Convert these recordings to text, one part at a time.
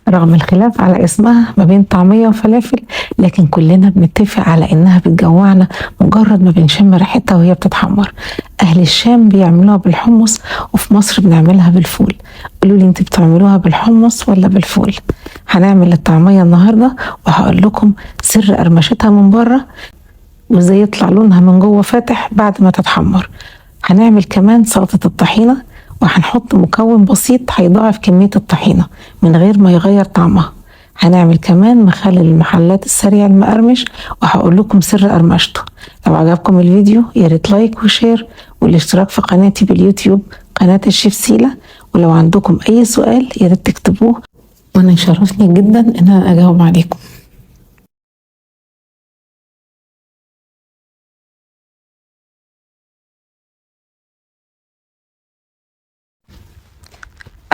رغم الخلاف على اسمها ما بين طعمية وفلافل، لكن كلنا بنتفق على انها بتجوعنا مجرد ما بنشم ريحتها وهي بتتحمر. اهل الشام بيعملوها بالحمص، وفي مصر بنعملها بالفول. قولوا لي انت بتعملوها بالحمص ولا بالفول؟ هنعمل الطعمية النهاردة وهقول لكم سر قرمشتها من بره وازاي يطلع لونها من جوه فاتح بعد ما تتحمر. هنعمل كمان سلطة الطحينة، وهنحط مكون بسيط هيضاعف كمية الطحينة من غير ما يغير طعمها. هنعمل كمان مخلل المحلات السريع المقرمش، وهقول لكم سر قرمشته. لو عجبكم الفيديو ياريت لايك وشير والاشتراك في قناتي باليوتيوب، قناة الشيف سيلا. ولو عندكم اي سؤال ياريت تكتبوه وانا يشرفني جدا ان انا اجاوب عليكم.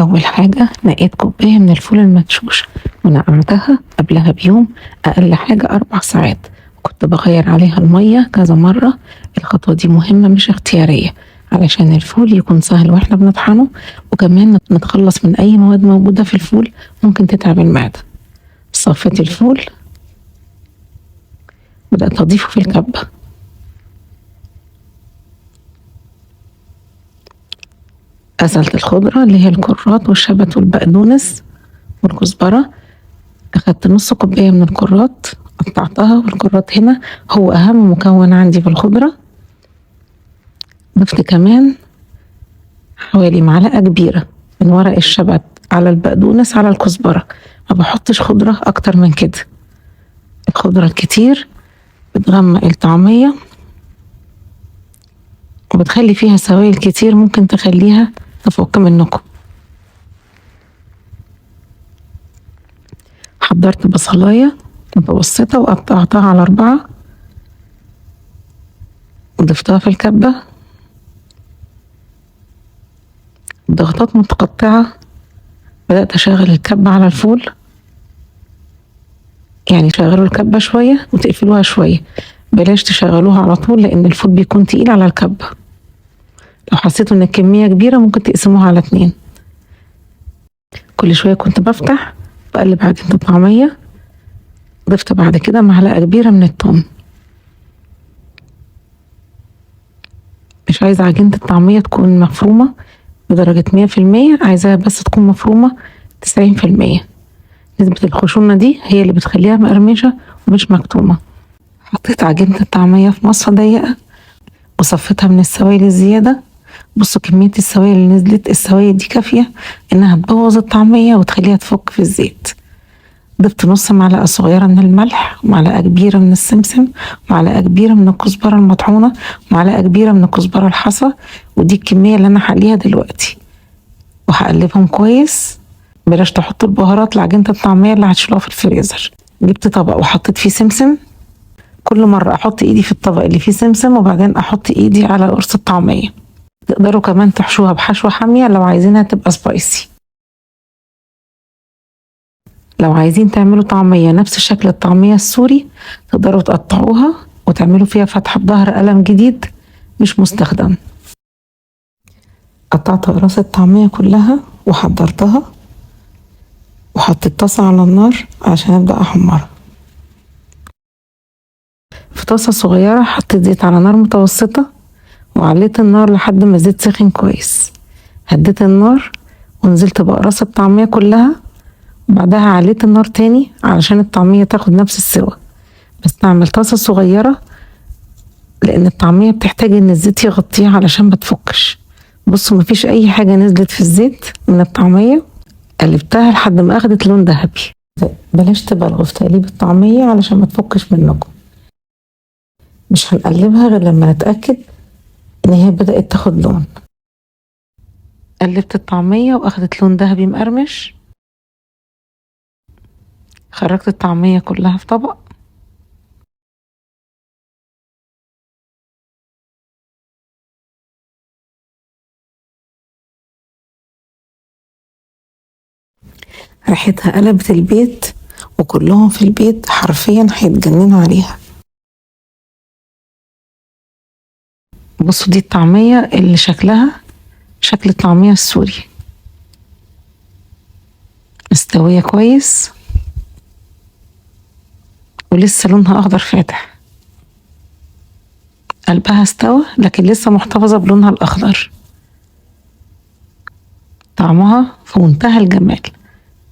أول حاجة نقيت كوباية من الفول المدشوش ونقعتها قبلها بيوم، أقل حاجة 4 ساعات. كنت بغير عليها المية كذا مرة. الخطوة دي مهمة مش اختيارية علشان الفول يكون سهل واحنا بنطحنه، وكمان نتخلص من أي مواد موجودة في الفول ممكن تتعب المعدة. صفيت الفول، بدأت أضيفه في الكبة. غسلت الخضرة اللي هي الكرات والشبت والبقدونس والكزبرة. أخدت نص كوباية من الكرات قطعتها، والكرات هنا هو أهم مكون عندي في الخضرة. ضفت كمان حوالي معلقة كبيرة من ورق الشبت على البقدونس على الكزبرة. ما بحطش خضرة أكتر من كده، الخضرة الكتير بتغمق الطعمية وبتخلي فيها سوائل كتير ممكن تخليها تفك منكم. حضرت بصلاية متوسطة وقطعتها على 4 وضفتها في الكبة. ضغطات متقطعة بدأت أشغل الكبة على الفول، يعني شغلوا الكبة شوية وتقفلوها شوية، بلاش تشغلوها على طول لأن الفول بيكون تقيل على الكبة. لو حسيتوا إن الكمية كبيرة ممكن تقسموها على 2. كل شوية كنت بفتح بقلب عجينة الطعمية. ضفت بعد كده معلقة كبيرة من الثوم. مش عايزة عجينة الطعمية تكون مفرومة بدرجة 100%، عايزاها بس تكون مفرومة 90%. نسبة الخشونة دي هي اللي بتخليها مقرمشة ومش مكتومة. حطيت عجينة الطعمية في مصفى ضيقة وصفيتها من السوائل الزيادة. بصوا كمية السوائل اللي نزلت، السوائل دي كافية انها تبوظ الطعمية وتخليها تفك في الزيت. ضفت نص معلقة صغيرة من الملح، ومعلقة كبيرة من السمسم، ومعلقة كبيرة من الكزبرة المطحونة، ومعلقة كبيرة من الكزبرة الحصى. ودي الكمية اللي انا هقليها دلوقتي، وهقلبهم كويس. بلاش تحطوا البهارات لعجينة الطعمية اللي هتشيلوها في الفريزر. جبت طبق وحطيت فيه سمسم. كل مرة احط ايدي في الطبق اللي فيه سمسم وبعدين احط ايدي على قرص الطعمية. تقدروا كمان تحشوها بحشوة حامية لو عايزينها تبقى سبايسي. لو عايزين تعملوا طعمية نفس شكل الطعمية السوري تقدروا تقطعوها وتعملوا فيها فتحة بظهر قلم جديد مش مستخدم. قطعت اقراص الطعمية كلها وحضرتها، وحطيت طاسة على النار عشان ابدأ احمرها. في طاسة صغيرة حطيت زيت على نار متوسطة وعليت النار لحد ما الزيت سخن كويس. هديت النار ونزلت بأقراص الطعمية كلها، وبعدها عليت النار تاني علشان الطعمية تاخد نفس السوا. بس نعمل طاسة صغيرة لأن الطعمية بتحتاج إن الزيت يغطيها علشان ما تفكش. بصوا مفيش أي حاجة نزلت في الزيت من الطعمية. قلبتها لحد ما أخدت لون ذهبي. بلاش تبالغوا في تقليب الطعمية علشان ما تفكش منكم. مش هنقلبها غير لما نتأكد إن هي بدأت تاخد لون. قلبت الطعمية وأخدت لون ذهبي مقرمش. خرجت الطعمية كلها في طبق. ريحتها قلبت البيت، وكلهم في البيت حرفيا هيتجننوا عليها. بصوا دي الطعمية اللي شكلها شكل الطعمية السوري. مستوية كويس ولسه لونها اخضر فاتح، قلبها استوى لكن لسه محتفظة بلونها الاخضر. طعمها في منتهى الجمال،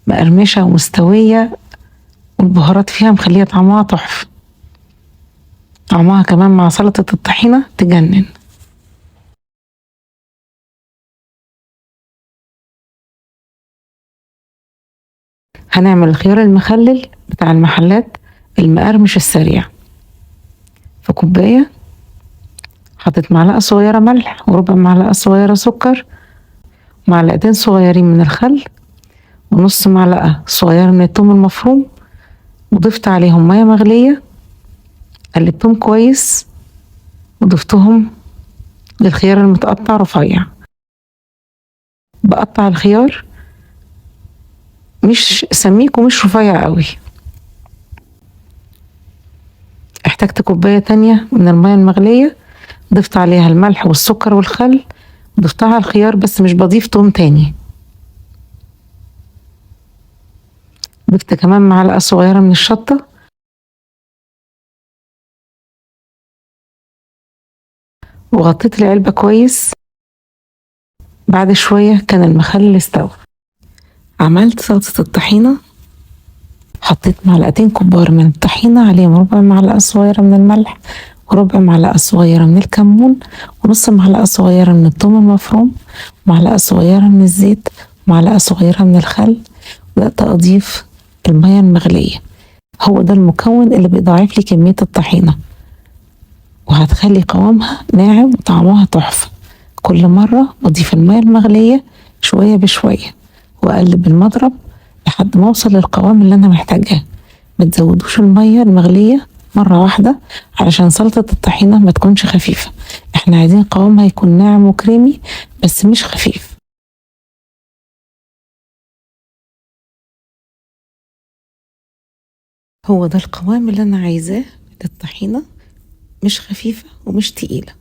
مقرمشة ومستوية، والبهارات فيها مخلية طعمها تحفة. طعمها كمان مع سلطة الطحينة تجنن. هنعمل الخيار المخلل بتاع المحلات المقرمش السريع. في كوباية حطيت معلقة صغيرة ملح وربع معلقة صغيرة سكر، معلقتين صغيرين من الخل، ونص معلقة صغيرة من الثوم المفروم، وضفت عليهم مية مغلية، قلبتهم كويس وضفتهم للخيار المتقطع رفيع. بقطع الخيار مش سميك ومش رفيع قوي. احتجت كوباية تانية من المية المغلية، ضفت عليها الملح والسكر والخل، ضفتها على الخيار بس مش بضيف توم تاني. ضفت كمان معلقة صغيرة من الشطة، وغطيت العلبة كويس. بعد شوية كان المخلل استوى. عملت سلطة الطحينة، حطيت معلقتين كبار من الطحينة، عليهم ربع معلقة صغيرة من الملح، وربع معلقة صغيرة من الكمون، ونص معلقة صغيرة من الثوم المفروم، ومعلقة صغيرة من الزيت، ومعلقة صغيرة من الخل. بدأت أضيف المية المغلية. هو ده المكون اللي بيضاعف لي كمية الطحينة، وهتخلي قوامها ناعم وطعمها تحفة. كل مرة بضيف المية المغلية شوية بشوية، وأقلب المضرب لحد ما أوصل للقوام اللي أنا محتاجاه. متزودوش المية المغلية مرة واحدة علشان سلطة الطحينة ما تكونش خفيفة. احنا عايزين قوامها يكون ناعم وكريمي بس مش خفيف. هو ده القوام اللي أنا عايزاه للطحينة، مش خفيفة ومش تقيلة.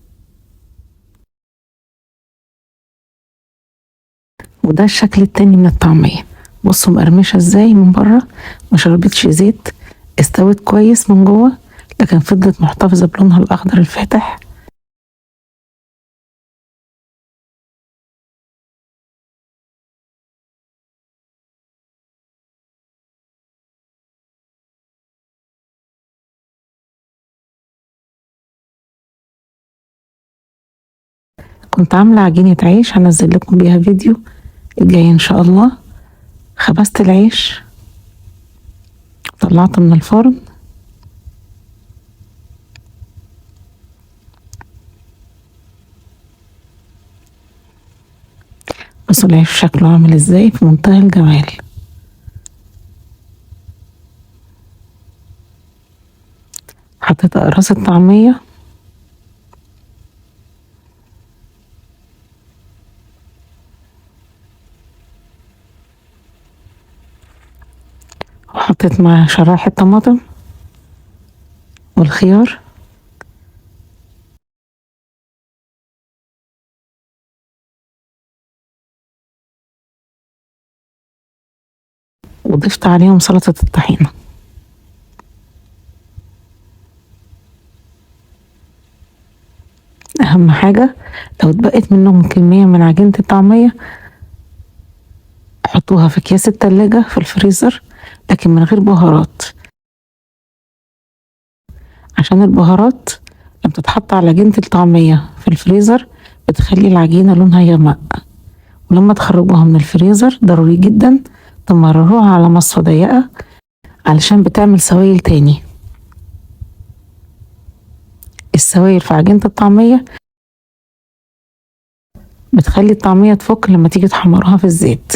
وده الشكل التاني من الطعمية. بصوا مقرمشة ازاي من بره، مشربتش زيت، استوت كويس من جوه، لكن فضلت محتفظة بلونها الأخضر الفاتح. كنت عاملة عجينة عيش هنزل لكم بيها فيديو الجاي إن شاء الله. خبزت العيش، طلعته من الفرن. بصوا العيش شكله عامل ازاي، في منتهى الجمال. حطيت أقراص الطعمية، وحطيت مع شرايح الطماطم والخيار، وضفت عليهم سلطة الطحينة. أهم حاجة لو اتبقت منهم كمية من عجينة الطعمية حطوها في أكياس التلاجة في الفريزر، لكن من غير بهارات، عشان البهارات لما تتحط على عجينة الطعمية في الفريزر بتخلي العجينة لونها يغمق. ولما تخرجوها من الفريزر ضروري جدا تمرروها على مصفى ضيقة علشان بتعمل سوائل تاني. السوائل في عجينة الطعمية بتخلي الطعمية تفك لما تيجي تحمرها في الزيت.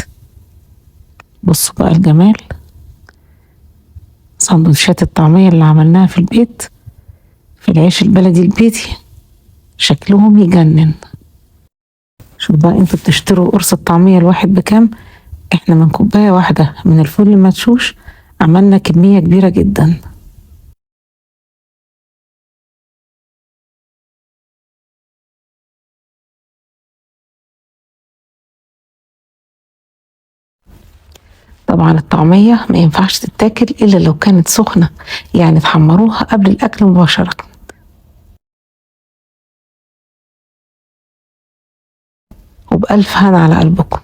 بصوا بقى الجمال، سندوتشات الطعمية اللي عملناها في البيت في العيش البلدي البيتي شكلهم يجنن. شوف بقى انتوا بتشتروا قرص الطعمية الواحد بكام؟ احنا من كوباية واحدة من الفول المدشوش عملنا كمية كبيرة جدا. طبعا الطعمية ما ينفعش تتاكل إلا لو كانت سخنة، يعني تحمروها قبل الأكل مباشرة. وبألف هنا على قلبكم.